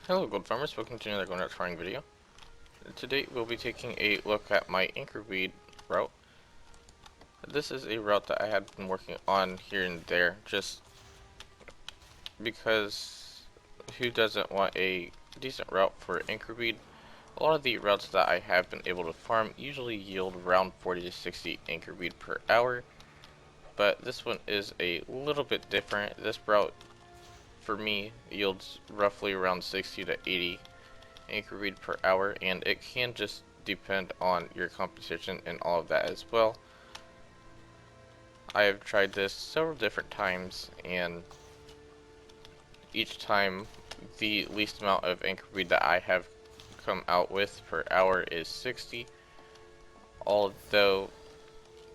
Hello gold farmers, welcome to another Going Farming video. Today we'll be taking a look at my anchorweed route. This is a route that I had been working on here and there just because who doesn't want a decent route for anchorweed? A lot of the routes that I have been able to farm usually yield around 40 to 60 anchorweed per hour, but this one is a little bit different. This route for me yields roughly around 60 to 80 anchor read per hour, and it can just depend on your competition and all of that as well. I have tried this several different times, and each time the least amount of anchor read that I have come out with per hour is 60. Although,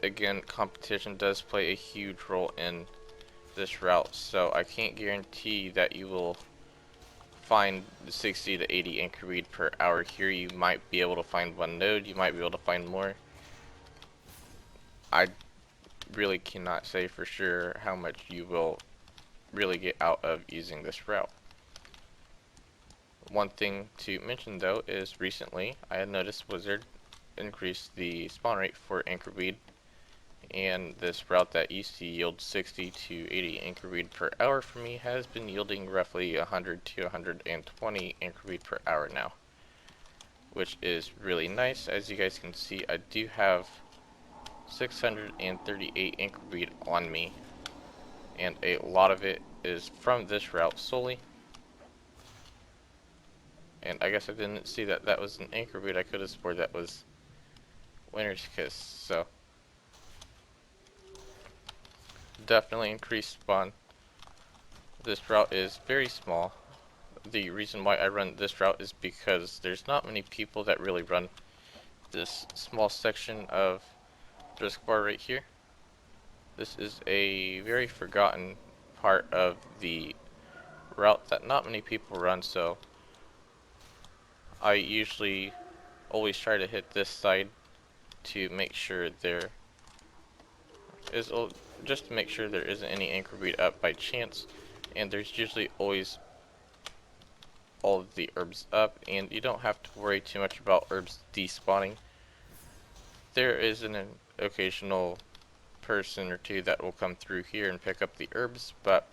again, competition does play a huge role in this route, so I can't guarantee that you will find 60 to 80 anchor read per hour here. You might be able to find one node, you might be able to find more. I really cannot say for sure how much you will really get out of using this route. One thing to mention though is recently I had noticed Wizard increased the spawn rate for anchor weed, and this route that used to yield 60 to 80 anchor weed per hour for me has been yielding roughly 100 to 120 anchor weed per hour now, which is really nice. As you guys can see, I do have 638 anchor weed on me, and a lot of it is from this route solely. And I guess I didn't see that that was an anchor weed. I could have sworn that was Winter's Kiss, so definitely increased spawn. This route is very small. The reason why I run this route is because there's not many people that really run this small section of risk bar right here. This is a very forgotten part of the route that not many people run, so I usually always try to hit this side to make sure there is, just to make sure there isn't any anchor weed up by chance, and there's usually always all of the herbs up, and you don't have to worry too much about herbs despawning. There is an occasional person or two that will come through here and pick up the herbs, but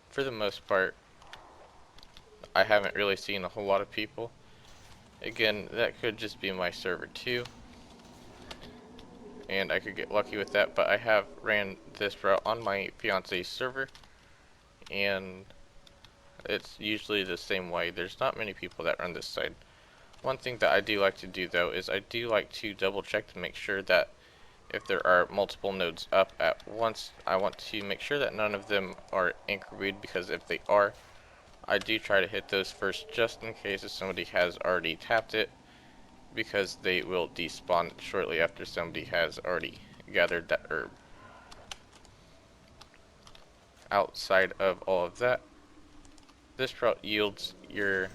for the most part I haven't really seen a whole lot of people. Again, that could just be my server too, and I could get lucky with that, but I have ran this route on my fiance's server, and it's usually the same way. There's not many people that run this side. One thing that I do like to do though is I do like to double check to make sure that if there are multiple nodes up at once, I want to make sure that none of them are anchor weed, because if they are, I do try to hit those first just in case if somebody has already tapped it, because they will despawn shortly after somebody has already gathered that herb. Outside of all of that, this route yields your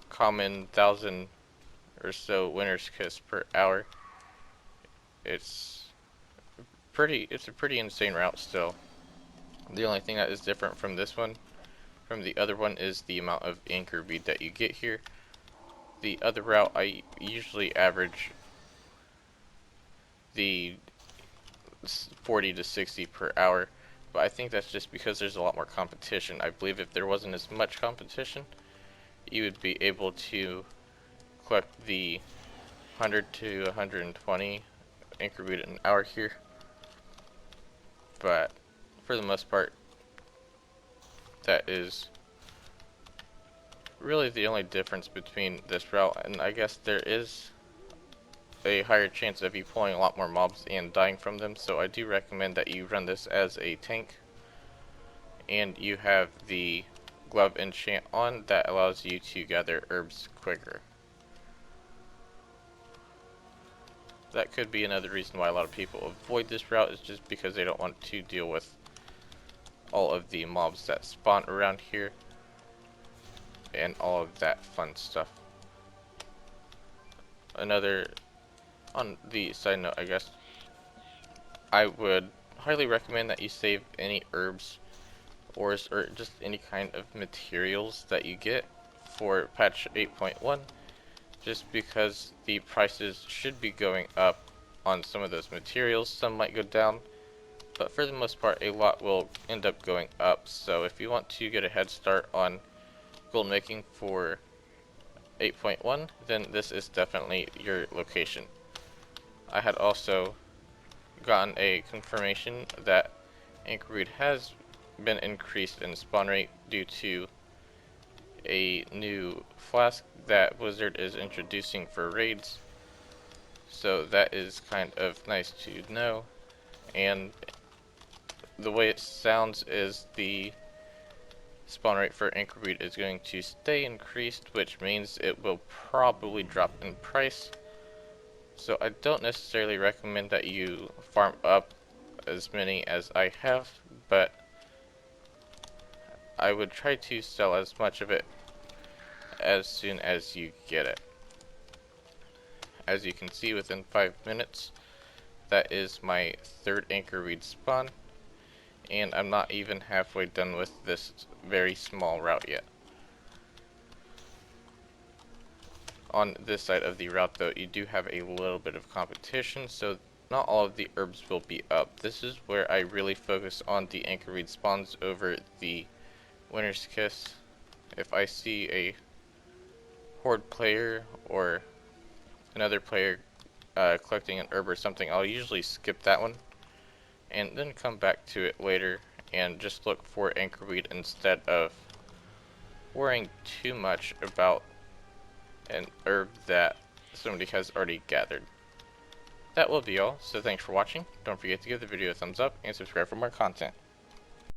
common 1,000 or so Winter's Kiss per hour. It's a pretty insane route still. The only thing that is different from this one, from the other one, is the amount of anchor bead that you get here. The other route I usually average the 40 to 60 per hour, but I think that's just because there's a lot more competition. I believe if there wasn't as much competition, you would be able to collect the 100 to 120 anchor bead an hour here, but for the most part that is really the only difference between this route, and I guess there is a higher chance of you pulling a lot more mobs and dying from them, so I do recommend that you run this as a tank, and you have the glove enchant on that allows you to gather herbs quicker. That could be another reason why a lot of people avoid this route, is just because they don't want to deal with all of the mobs that spawn around here and all of that fun stuff. Another, on the side note, I guess, I would highly recommend that you save any herbs or just any kind of materials that you get for patch 8.1, just because the prices should be going up on some of those materials. Some might go down, but for the most part a lot will end up going up. So if you want to get a head start on gold making for 8.1, then this is definitely your location. I had also gotten a confirmation that Anchorweed has been increased in spawn rate due to a new flask that Blizzard is introducing for raids. So that is kind of nice to know, and the way it sounds is the spawn rate for Anchorweed is going to stay increased, which means it will probably drop in price. So I don't necessarily recommend that you farm up as many as I have, but I would try to sell as much of it as soon as you get it. As you can see, within 5 minutes, that is my third Anchorweed spawn, and I'm not even halfway done with this very small route yet. On this side of the route though, you do have a little bit of competition, so not all of the herbs will be up. This is where I really focus on the Anchorweed spawns over the Winter's Kiss. If I see a Horde player or another player collecting an herb or something, I'll usually skip that one and then come back to it later and just look for Anchorweed instead of worrying too much about an herb that somebody has already gathered. That will be all, so thanks for watching. Don't forget to give the video a thumbs up and subscribe for more content.